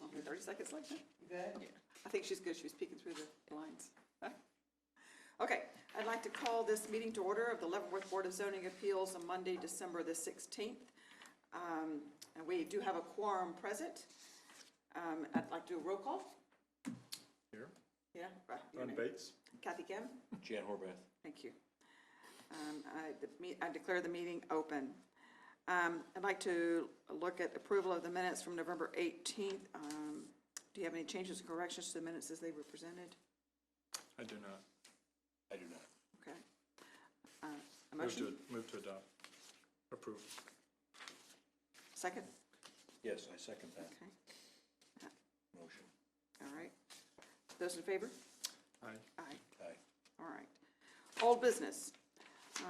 on here, 30 seconds later. You good? Yeah, I think she's good. She was peeking through the lines. Okay, I'd like to call this meeting to order of the Leavenworth Board of Zoning Appeals on Monday, December the 16th. And we do have a quorum present. I'd like to do a roll call. Here. Yeah, right. Ron Bates. Kathy Kim. Jan Horvath. Thank you. I declare the meeting open. I'd like to look at approval of the minutes from November 18th. Do you have any changes or corrections to the minutes as they were presented? I do not. I do not. Okay. A motion? Move to adopt. Approve. Second? Yes, I second that Okay. motion. All right. Those in favor? Aye. Aye. Aye. All right. Old business.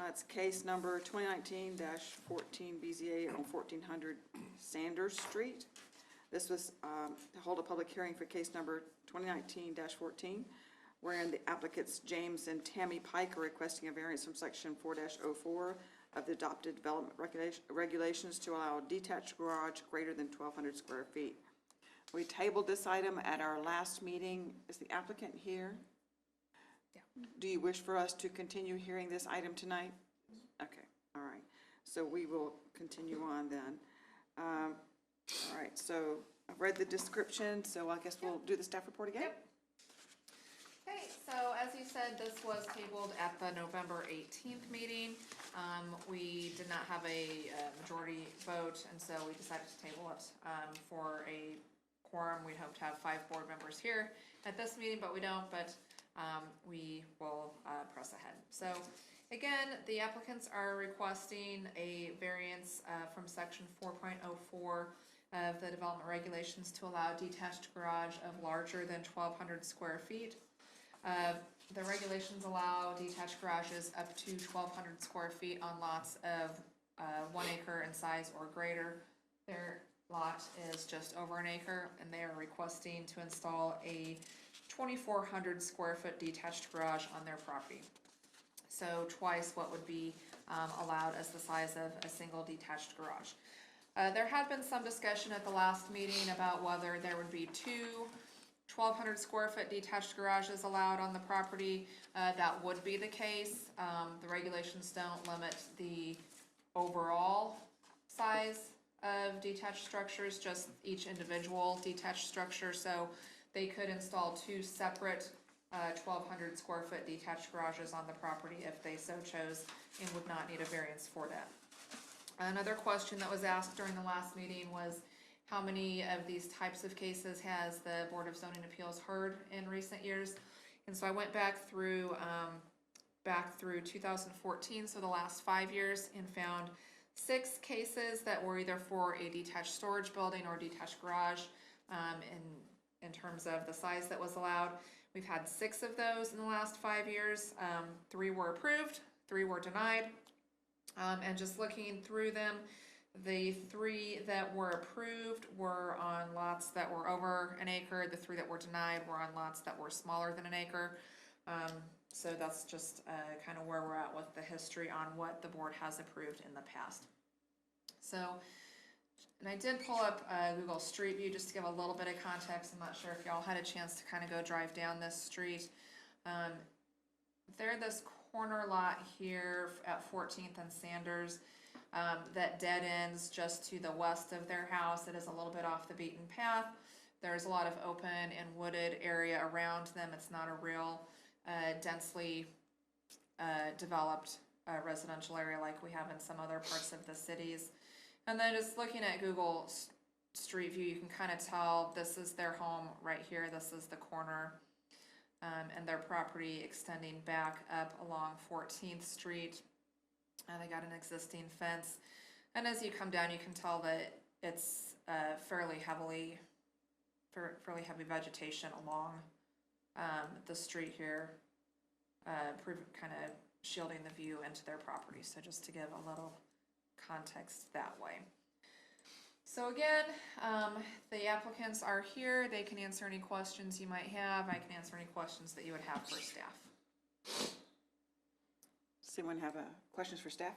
It's case number 2019-14 BZA on 1400 Sanders Street. This was to hold a public hearing for case number 2019-14, wherein the applicants James and Tammy Pike are requesting a variance from section 4-04 of the adopted development regulations to allow a detached garage greater than 1,200 square feet. We tabled this item at our last meeting. Is the applicant here? Yeah. Do you wish for us to continue hearing this item tonight? Okay, all right. So we will continue on then. All right, so I've read the description, so I guess we'll do the staff report again? Yep. Okay, so as you said, this was tabled at the November 18th meeting. We did not have a majority vote, and so we decided to table it for a quorum. We hope to have 5 board members here at this meeting, but we don't, but we will press ahead. So again, the applicants are requesting a variance from section 4.04 of the development regulations to allow detached garage of larger than 1,200 square feet. The regulations allow detached garages up to 1,200 square feet on lots of 1 acre in size or greater. Their lot is just over an acre, and they are requesting to install a 2,400 square foot detached garage on their property. So twice what would be allowed as the size of a single detached garage. There had been some discussion at the last meeting about whether there would be 2 1,200 square foot detached garages allowed on the property. That would be the case. The regulations don't limit the overall size of detached structures, just each individual detached structure. So they could install 2 separate 1,200 square foot detached garages on the property if they so chose, and would not need a variance for that. Another question that was asked during the last meeting was how many of these types of cases has the Board of Zoning Appeals heard in recent years? And so I went back through 2014, so the last 5 years, and found 6 cases that were either for a detached storage building or detached garage in terms of the size that was allowed. We've had 6 of those in the last 5 years. 3 were approved, 3 were denied. And just looking through them, the 3 that were approved were on lots that were over an acre. The 3 that were denied were on lots that were smaller than an acre. So that's just kind of where we're at with the history on what the board has approved in the past. So, and I did pull up Google Street View just to give a little bit of context. I'm not sure if y'all had a chance to kind of go drive down this street. This corner lot here at 14th and Sanders that dead ends just to the west of their house. It is a little bit off the beaten path. There's a lot of open and wooded area around them. It's not a real densely developed residential area like we have in some other parts of the cities. And then just looking at Google Street View, you can kind of tell this is their home right here. This is the corner. And their property extending back up along 14th Street. They got an existing fence. And as you come down, you can tell that it's fairly heavy vegetation along the street here, kind of shielding the view into their property. So just to give a little context that way. So again, the applicants are here. They can answer any questions you might have. I can answer any questions that you would have for staff. Does anyone have questions for staff?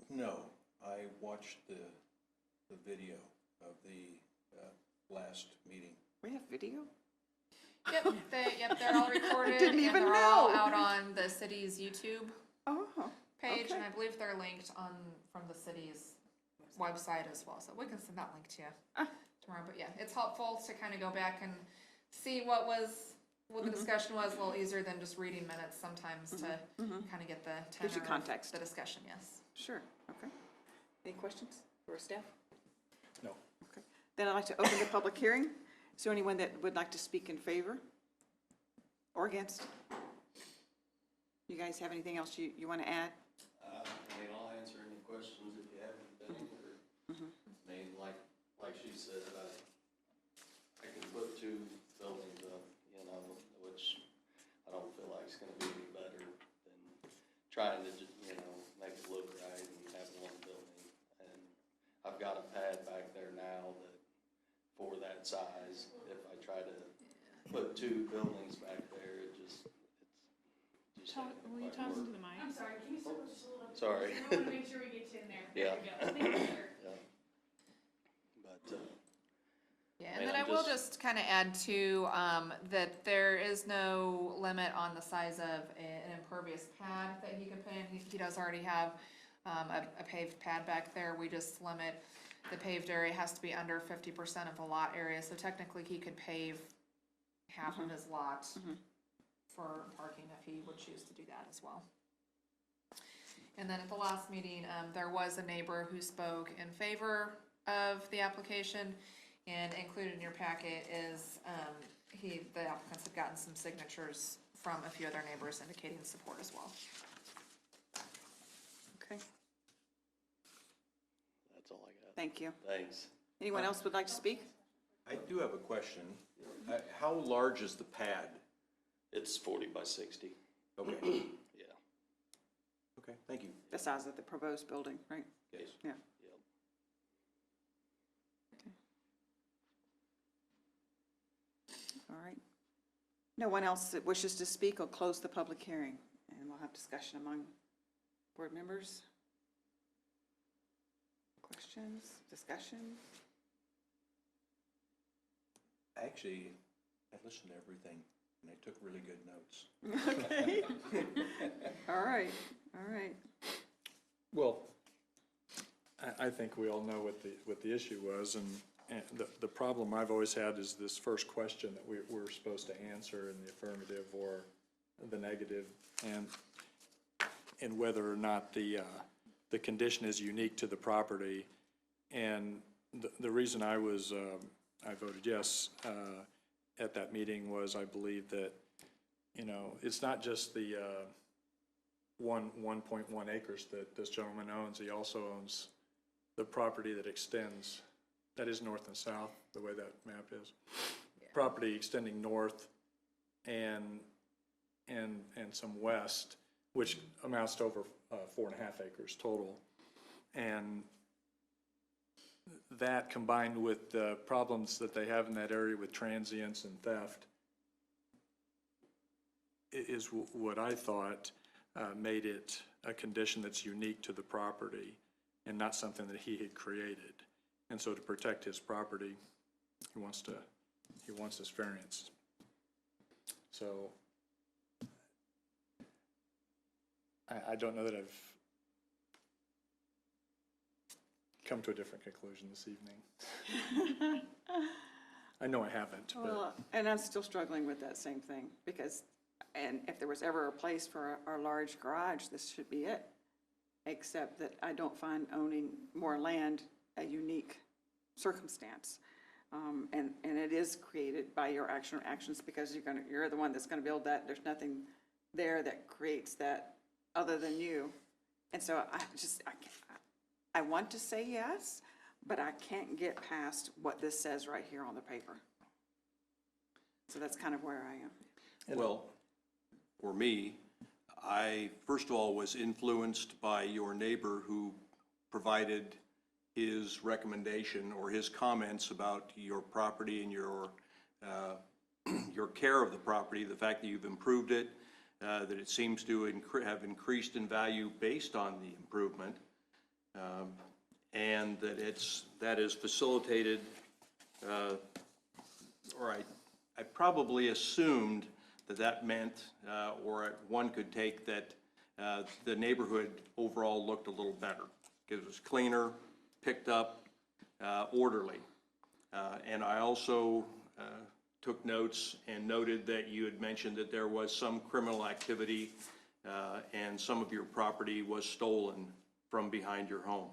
No, I watched the video of the last meeting. We have video? Yep, they're all recorded. didn't even And they're all know. out on the city's YouTube Oh, page, okay. and I believe they're linked on, from the city's website as well, so we can send that link to you tomorrow. But yeah, it's helpful to kind of go back and see what the discussion was, a little easier than just reading minutes sometimes to kind of get the Gives you tenor of context. the discussion, yes. Sure, okay. Any questions for staff? No. Okay. Then I'd like to open the public hearing. Is there anyone that would like to speak in favor or against? You guys have anything else you want to add? I mean, I'll answer any questions if you have anything, or, I mean, like she said, I can put 2 buildings up, you know, which I don't feel like it's gonna be any better than trying to, you know, make it look right and have 1 building. And I've got a pad back there now that, for that size, if I try to put 2 buildings back there, it just Were you talking to the mic? I'm sorry, can you step up just a little bit? Sorry. I want to make sure we get you in there. Yeah. There we go. Thank you, sir. But, Yeah, I and mean, then I I'm will just- just kind of add too, that there is no limit on the size of an impervious pad that he could put in. He does already have a paved pad back there. We just limit, the paved area has to be under 50% of the lot area. So technically, he could pave half of his lot for parking if he would choose to do that as well. And then at the last meeting, there was a neighbor who spoke in favor of the application, and included in your packet is, the applicants have gotten some signatures from a few other neighbors indicating support as well. Okay, that's all I got. thank you. Thanks. Anyone else would like to speak? I do have a question. How large is the pad? It's 40 by 60. Okay, Yeah. okay, thank you. The size of the proposed building, right? Yes. Yeah. Yep. All right. No one else that wishes to speak, will close the public hearing, and we'll have discussion among board members. Questions, discussion? Actually, I listened to everything, and I took really good notes. Okay. All right, all right. Well, I think we all know what the issue was, and the problem I've always had is this first question that we're supposed to answer in the affirmative or the negative, and whether or not the condition is unique to the property. And the reason I voted yes at that meeting was I believe that, you know, it's not just the 1.1 acres that this gentleman owns. He also owns the property that extends, that is north and south, the way that map is. Yeah. Property extending north and some west, which amounts to over 4.5 acres total. And that, combined with the problems that they have in that area with transients and theft, is what I thought made it a condition that's unique to the property and not something that he had created. And so to protect his property, he wants this variance. So I don't know that I've come to a different conclusion this evening. I know I haven't, but Well, and I'm still struggling with that same thing, because, and if there was ever a place for our large garage, this should be it. Except that I don't find owning more land a unique circumstance. And it is created by your actions, because you're the one that's gonna build that. There's nothing there that creates that other than you. And so I want to say yes, but I can't get past what this says right here on the paper. So that's kind of where I am. Well, for me, I, first of all, was influenced by your neighbor who provided his recommendation or his comments about your property and your care of the property, the fact that you've improved it, that it seems to have increased in value based on the improvement, and that that has facilitated or I probably assumed that that meant, or one could take that the neighborhood overall looked a little better. It was cleaner, picked up, orderly. And I also took notes and noted that you had mentioned that there was some criminal activity and some of your property was stolen from behind your home.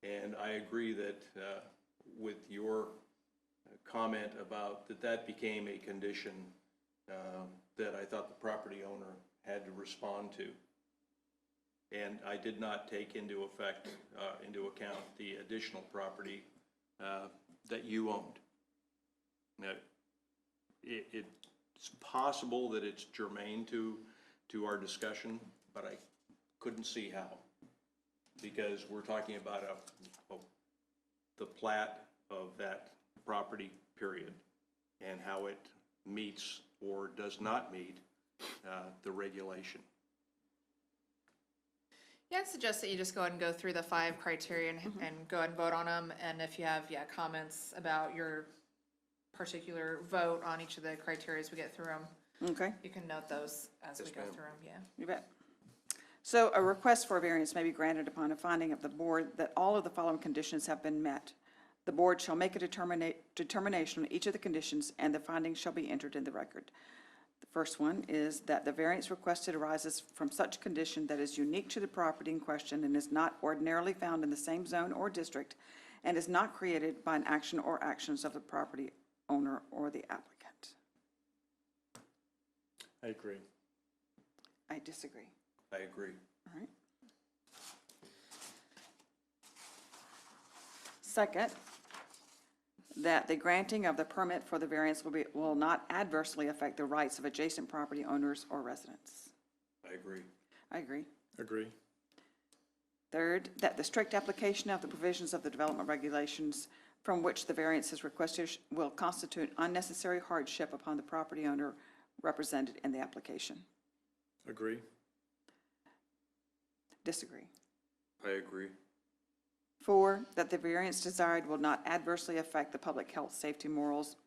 And I agree that with your comment about that became a condition that I thought the property owner had to respond to. And I did not take into account the additional property that you owned. Now, it's possible that it's germane to our discussion, but I couldn't see how. Because we're talking about the plat of that property, period, and how it meets or does not meet the regulation. Yeah, I'd suggest that you just go ahead and go through the 5 criteria and go ahead and vote on them. And if you have, comments about your particular vote on each of the criteria as we get through them, Okay, you can note those as we go ma'am. through them, yeah. you bet. So a request for a variance may be granted upon a finding of the board that all of the following conditions have been met. The board shall make a determination on each of the conditions, and the findings shall be entered in the record. The first one is that the variance requested arises from such condition that is unique to the property in question and is not ordinarily found in the same zone or district, and is not created by an action or actions of the property owner or the applicant. I agree. I disagree. I agree. All right. Second, that the granting of the permit for the variance will not adversely affect the rights of adjacent property owners or residents. I agree. I agree. Agree. Third, that the strict application of the provisions of the development regulations from which the variance is requested will constitute unnecessary hardship upon the property owner represented in the application. Agree. Disagree. I agree. 4, that the variance desired will not adversely affect the public health, safety, morals,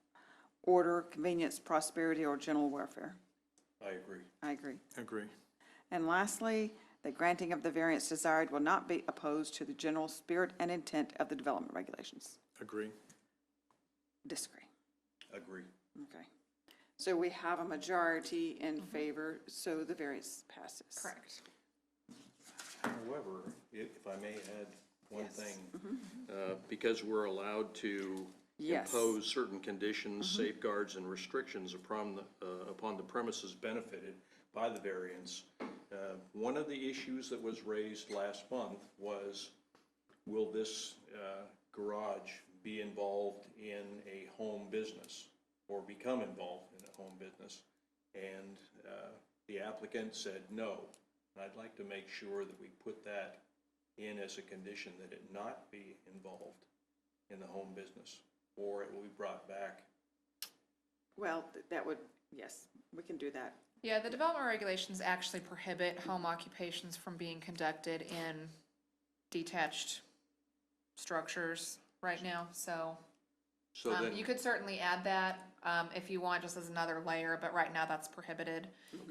order, convenience, prosperity, or general welfare. I agree. I agree. Agree. And lastly, the granting of the variance desired will not be opposed to the general spirit and intent of the development regulations. Agree. Disagree. Agree. Okay. So we have a majority in favor, so the variance passes. Correct. However, if I may add one Yes. thing, because we're allowed to Yes. impose certain conditions, safeguards, and restrictions upon the premises benefited by the variance, one of the issues that was raised last month was, will this garage be involved in a home business or become involved in a home business? And the applicant said no. And I'd like to make sure that we put that in as a condition that it not be involved in the home business, or it will be brought back. Well, that would, yes, we can do that. Yeah, the development regulations actually prohibit home occupations from being conducted in detached structures right now, so. So then, You could certainly add that, if you want, just as another layer, but right now that's prohibited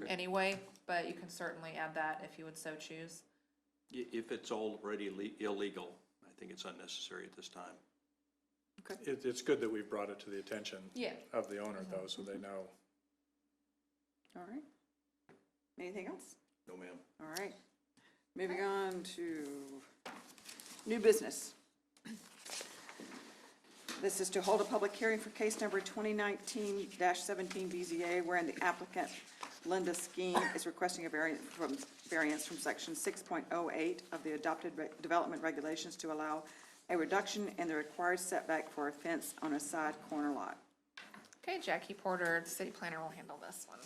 anyway, but you can certainly add that if you would so choose. if it's already illegal, I think it's unnecessary at this time. It's good that we've brought it to the attention Yeah. of the owner, though, so they know. All right. Anything else? No, ma'am. All right. Moving on to new business. This is to hold a public hearing for case number 2019-17 BZA, wherein the applicant, Linda Skeen, is requesting a variance from section 6.08 of the adopted development regulations to allow a reduction in the required setback for a fence on a side corner lot. Okay, Jackie Porter, the city planner, will handle this one.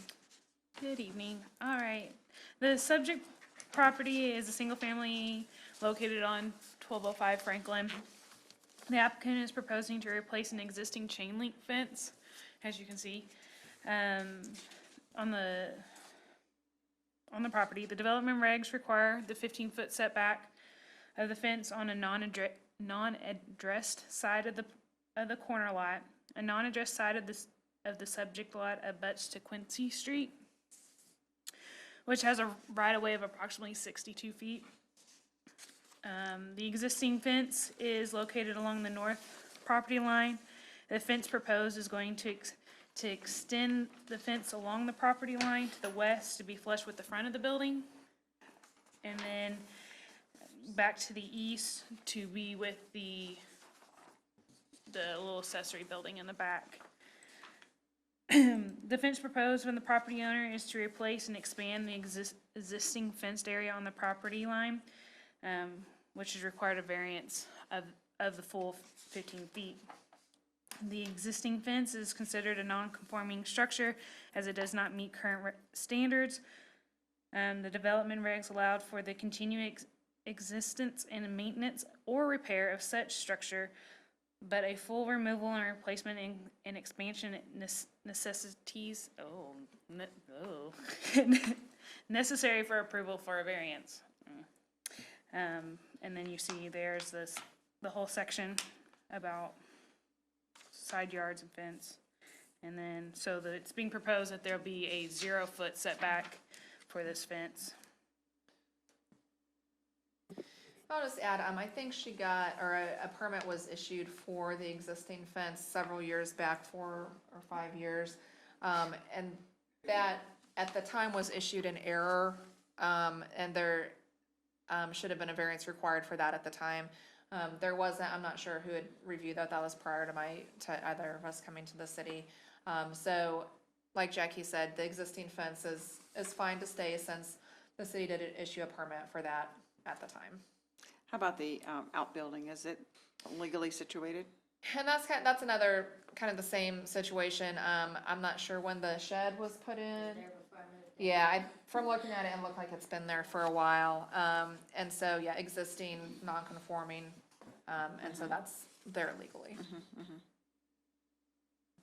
Good evening. All right. The subject property is a single family located on 1205 Franklin. The applicant is proposing to replace an existing chain link fence, as you can see, on the property. The development regs require the 15-foot setback of the fence on a non-addressed side of the corner lot, A non-addressed side of the subject lot abuts to Quincy Street, which has a right-of-way of approximately 62 feet. The existing fence is located along the north property line. The fence proposed is going to extend the fence along the property line to the west to be flush with the front of the building. And then back to the east to be with the little accessory building in the back. The fence proposed from the property owner is to replace and expand the existing fenced area on the property line, which is required a variance of the full 15 feet. The existing fence is considered a non-conforming structure as it does not meet current standards. The development regs allowed for the continuing existence and maintenance or repair of such structure, but a full removal and replacement and expansion necessities, necessary for approval for a variance. And then you see there's the whole section about side yards and fence. And then, so that it's being proposed that there'll be a 0-foot setback for this fence. I'll just add, I think she got, or a permit was issued for the existing fence several years back, 4 or 5 years. And that, at the time, was issued in error, and there should have been a variance required for that at the time. There wasn't, I'm not sure who had reviewed that was prior to either of us coming to the city. So, like Jackie said, the existing fence is fine to stay since the city did issue a permit for that at the time. How about the outbuilding? Is it legally situated? And that's another kind of the same situation. I'm not sure when the shed was put in. Yeah, from looking at it, it looked like it's been there for a while. And so, yeah, existing, non-conforming, and so that's there legally.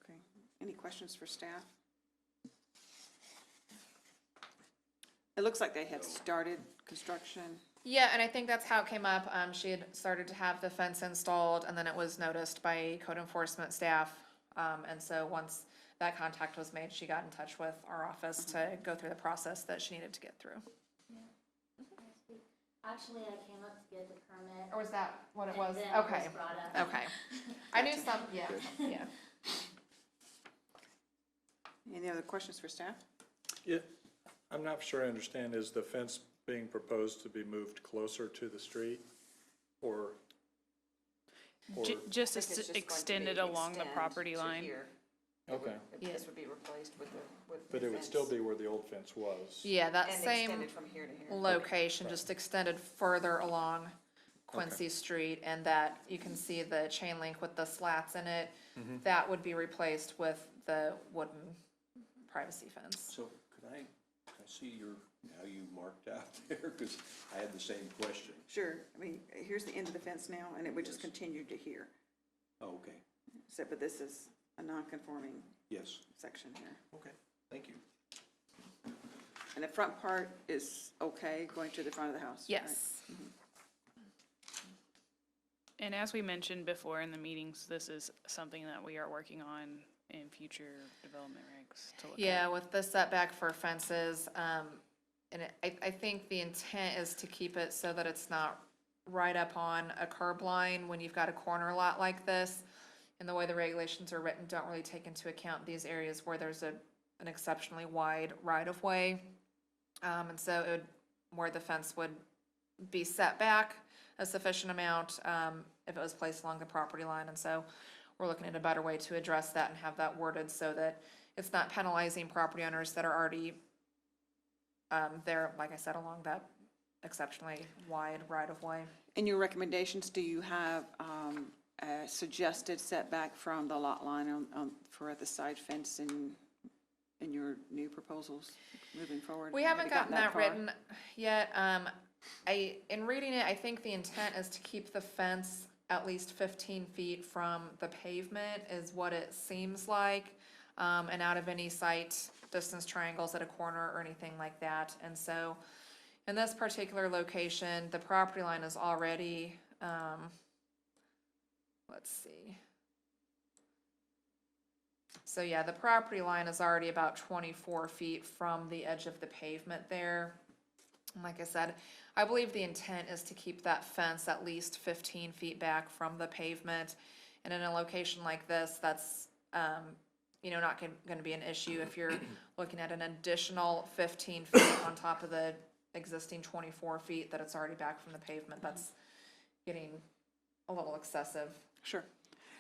Okay. Any questions for staff? It looks like they had started construction. Yeah, and I think that's how it came up. She had started to have the fence installed, and then it was noticed by code enforcement staff. And so once that contact was made, she got in touch with our office to go through the process that she needed to get through. Actually, I came up to get the permit. Or was that what it and was? then it Okay, was brought up. okay. I knew some, yeah, yeah. Any other questions for staff? I'm not sure I understand, is the fence being proposed to be moved closer to the street? Or Just I think it's just going to extended be along the extend property to line. here. Okay, This would be replaced with the but it would fence. still be where the old fence was? Yeah, that And same extended from here to here. location, just extended further along Quincy Street, and that, you can see the chain link with the slats in it. That would be replaced with the wooden privacy fence. So could I see how you marked out there? Because I had the same question. Sure. I mean, here's the end of the fence now, and it would just continue to here. Oh, okay, So, but this is a non-conforming yes, section here. okay, thank you. And the front part is okay, going to the front of the house? right? Yes. And as we mentioned before in the meetings, this is something that we are working on in future development regs to look at. Yeah, with the setback for fences, and I think the intent is to keep it so that it's not right up on a curb line when you've got a corner lot like this. And the way the regulations are written don't really take into account these areas where there's an exceptionally wide right-of-way. And so it would, where the fence would be set back a sufficient amount, if it was placed along the property line. And so we're looking at a better way to address that and have that worded so that it's not penalizing property owners that are already there, like I said, along that exceptionally wide right-of-way. In your recommendations, do you have a suggested setback from the lot line for the side fence in your new proposals moving forward? We Have haven't you gotten that far? written yet. In reading it, I think the intent is to keep the fence at least 15 feet from the pavement is what it seems like, and out of any sight distance triangles at a corner or anything like that. And so in this particular location, the property line is already, let's see. So yeah, the property line is already about 24 feet from the edge of the pavement there. And like I said, I believe the intent is to keep that fence at least 15 feet back from the pavement. And in a location like this, that's, you know, not gonna be an issue if you're looking at an additional 15 feet on top of the existing 24 feet that it's already back from the pavement. That's getting a little excessive. Sure.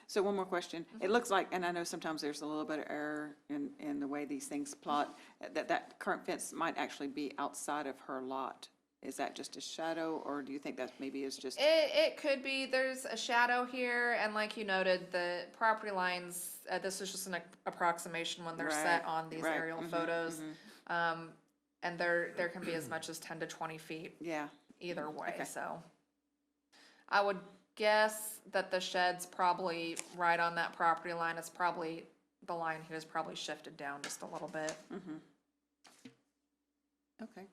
So one more question. It looks like, and I know sometimes there's a little bit of error in the way these things plot, that current fence might actually be outside of her lot. Is that just a shadow, or do you think that maybe is just? It could be, there's a shadow here, and like you noted, the property lines, this is just an approximation when they're set Right, on these right, aerial photos. And there can be as much as 10 to 20 feet Yeah, either way, Okay. so. I would guess that the shed's probably right on that property line. It's probably, the line here is probably shifted down just a little bit. okay.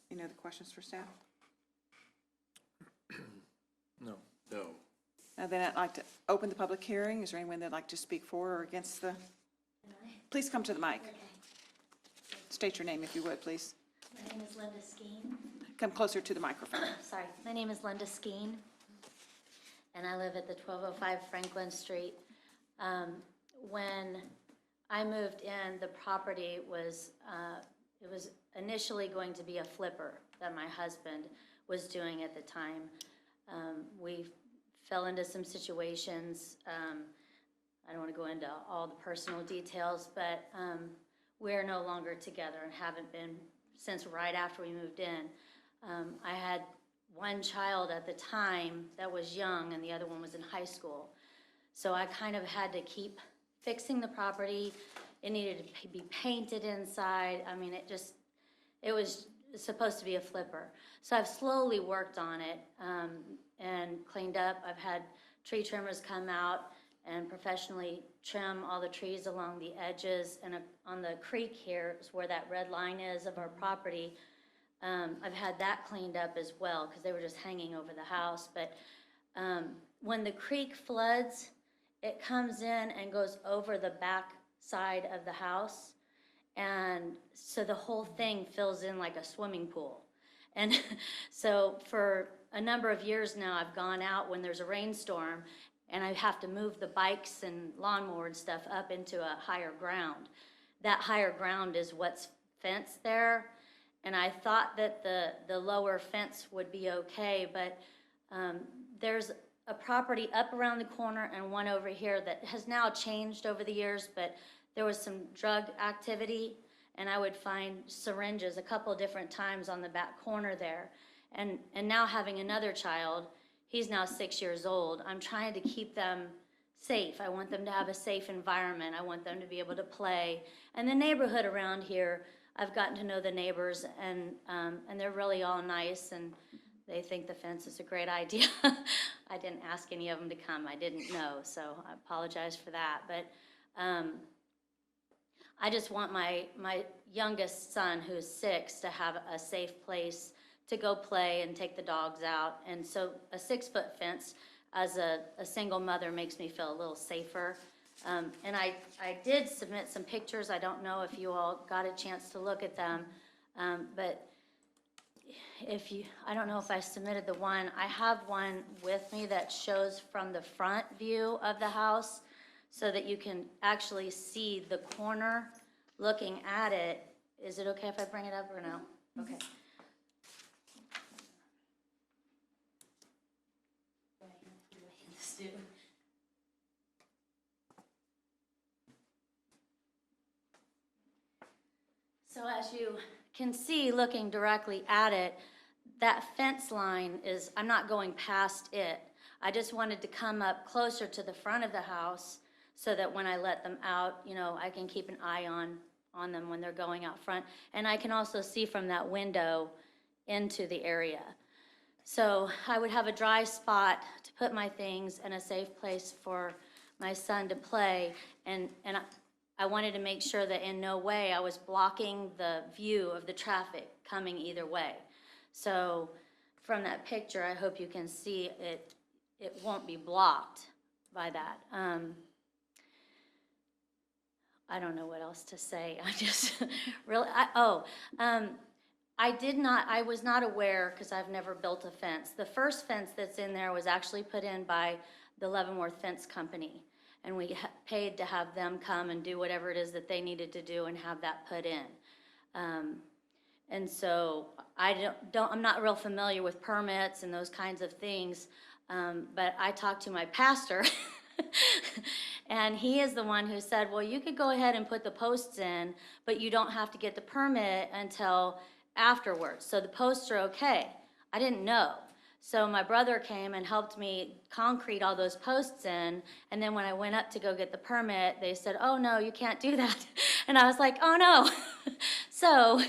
Any other questions for staff? No. No. Then I'd like to open the public hearing. Is there anyone that'd like to speak for or against the? Please come to the mic. Okay. State your name if you would, please. My name is Linda Skeen. Come closer to the microphone. Sorry, my name is Linda Skeen, and I live at the 1205 Franklin Street. When I moved in, the property was, it was initially going to be a flipper that my husband was doing at the time. We fell into some situations. I don't want to go into all the personal details, but we're no longer together and haven't been since right after we moved in. I had one child at the time that was young and the other one was in high school. So I kind of had to keep fixing the property. It needed to be painted inside. I mean, it was supposed to be a flipper. So I've slowly worked on it and cleaned up. I've had tree trimmers come out and professionally trim all the trees along the edges. And on the creek here is where that red line is of our property. I've had that cleaned up as well because they were just hanging over the house. But when the creek floods, it comes in and goes over the back side of the house. And so the whole thing fills in like a swimming pool. And so for a number of years now, I've gone out when there's a rainstorm and I have to move the bikes and lawnmower and stuff up into a higher ground. That higher ground is what's fenced there. And I thought that the lower fence would be okay, but there's a property up around the corner and one over here that has now changed over the years, but there was some drug activity, and I would find syringes a couple different times on the back corner there. And now having another child, he's now 6 years old, I'm trying to keep them safe. I want them to have a safe environment. I want them to be able to play. And the neighborhood around here, I've gotten to know the neighbors, and they're really all nice, and they think the fence is a great idea. I didn't ask any of them to come. I didn't know, so I apologize for that. But I just want my youngest son, who's 6, to have a safe place to go play and take the dogs out. And so a 6-foot fence as a single mother makes me feel a little safer. And I did submit some pictures. I don't know if you all got a chance to look at them, but I don't know if I submitted the one. I have one with me that shows from the front view of the house so that you can actually see the corner looking at it. Is it okay if I bring it up or no? Okay. So as you can see, looking directly at it, that fence line is, I'm not going past it. I just wanted to come up closer to the front of the house so that when I let them out, you know, I can keep an eye on them when they're going out front. And I can also see from that window into the area. So I would have a dry spot to put my things and a safe place for my son to play. And I wanted to make sure that in no way I was blocking the view of the traffic coming either way. So from that picture, I hope you can see it won't be blocked. by that. I don't know what else to say. I just really, I was not aware, because I've never built a fence. The first fence that's in there was actually put in by the Leavenworth Fence Company. And we paid to have them come and do whatever it is that they needed to do and have that put in. And so I'm not real familiar with permits and those kinds of things. But I talked to my pastor and he is the one who said, well, you could go ahead and put the posts in, but you don't have to get the permit until afterwards. So the posts are okay. I didn't know. So my brother came and helped me concrete all those posts in, and then when I went up to go get the permit, they said, oh no, you can't do that. And I was like, oh no. So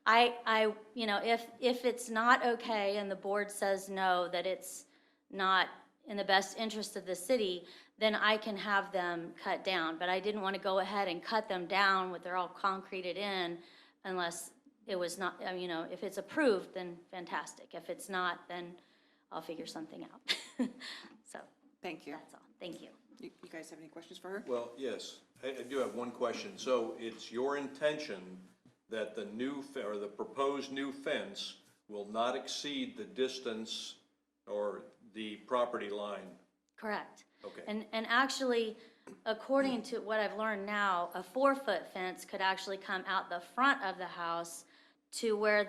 if it's not okay and the board says no, that it's not in the best interest of the city, then I can have them cut down. But I didn't want to go ahead and cut them down with they're all concreted in unless it was not, if it's approved, then fantastic. If it's not, then I'll figure something out. So, Thank you. that's all. Thank you. You guys have any questions for her? Well, yes, I do have one question. So it's your intention that the the proposed new fence will not exceed the distance or the property line? Correct. Okay. And actually, according to what I've learned now, a 4-foot fence could actually come out the front of the house to where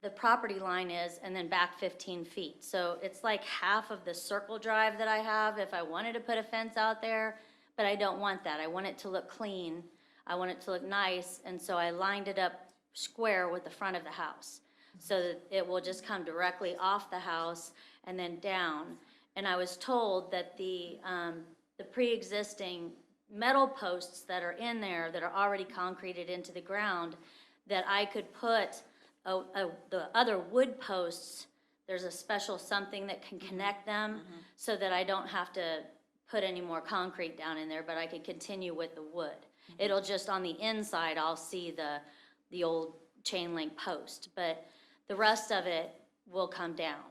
the property line is and then back 15 feet. So it's like half of the circle drive that I have if I wanted to put a fence out there, but I don't want that. I want it to look clean. I want it to look nice, and so I lined it up square with the front of the house so that it will just come directly off the house and then down. And I was told that the pre-existing metal posts that are in there that are already concreted into the ground, that I could put the other wood posts, there's a special something that can connect them so that I don't have to put any more concrete down in there, but I could continue with the wood. It'll just, on the inside, I'll see the old chain link post, but the rest of it will come down.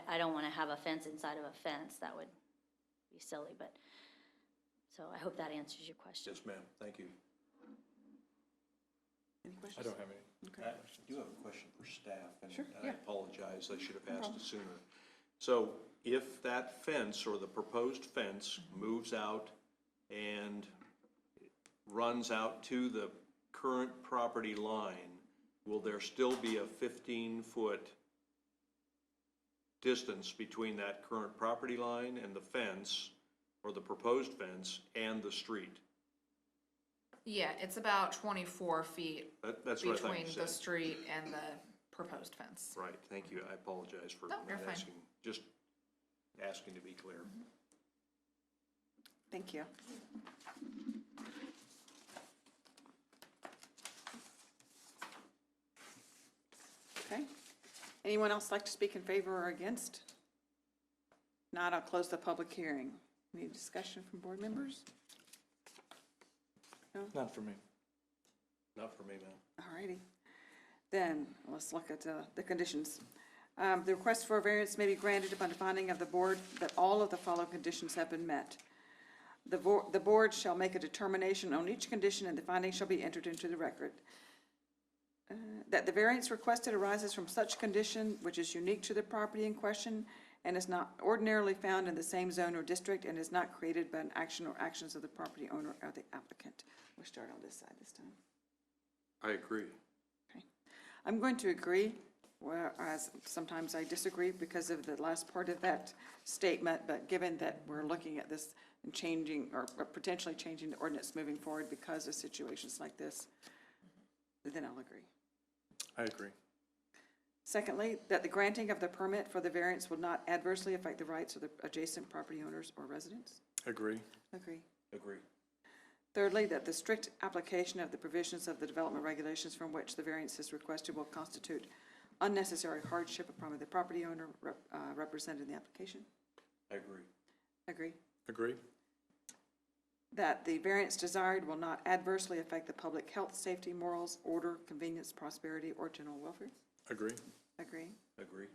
I don't want to have a fence inside of a fence. That would be silly, but, so I hope that answers your question. Yes, ma'am, thank you. Any I questions? don't have any. Okay. I do have a question for staff, and Sure, I yeah. apologize, I should have asked it sooner. So if that fence or the proposed fence moves out and runs out to the current property line, will there still be a 15-foot distance between that current property line and the fence, or the proposed fence, and the street? Yeah, it's about 24 feet That's what I thought between you the said. street and the proposed fence. Right, thank you, I apologize for No, not you're fine. asking, just asking to be clear. Thank you. Okay. Anyone else like to speak in favor or against? Not, I'll close the public hearing. Any discussion from board members? Not for me. Not for me, ma'am. All righty. Then, let's look at the conditions. The request for a variance may be granted upon the finding of the board that all of the following conditions have been met. The board shall make a determination on each condition, and the finding shall be entered into the record. That the variance requested arises from such condition which is unique to the property in question and is not ordinarily found in the same zone or district and is not created by an action or actions of the property owner or the applicant. We'll start on this side this time. I agree. Okay. I'm going to agree, whereas sometimes I disagree because of the last part of that statement, but given that we're looking at this and changing or potentially changing the ordinance moving forward because of situations like this, then I'll agree. I agree. Secondly, that the granting of the permit for the variance will not adversely affect the rights of the adjacent property owners or residents. Agree. Agree. Agree. Thirdly, that the strict application of the provisions of the development regulations from which the variance is requested will constitute unnecessary hardship upon the property owner represented in the application. I agree. Agree. Agree. That the variance desired will not adversely affect the public health, safety, morals, order, convenience, prosperity, or general welfare. Agree. Agree. Agree.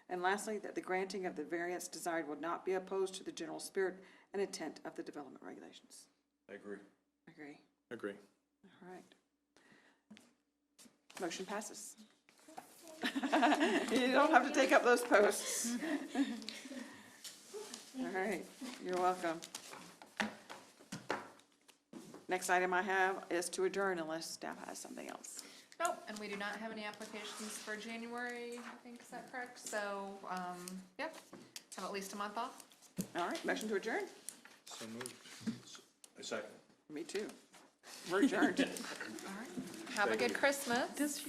And lastly, that the granting of the variance desired would not be opposed to the general spirit and intent of the development regulations. I agree. Agree. Agree. All right. Motion passes. You don't have to take up those posts. All right, you're welcome. Next item I have is to adjourn unless staff has something else. Nope, and we do not have any applications for January, I think, is that correct? So, yep, have at least a month off. All right, motion to adjourn? So moved. A second. Me too. We're adjourned. Have a good Christmas.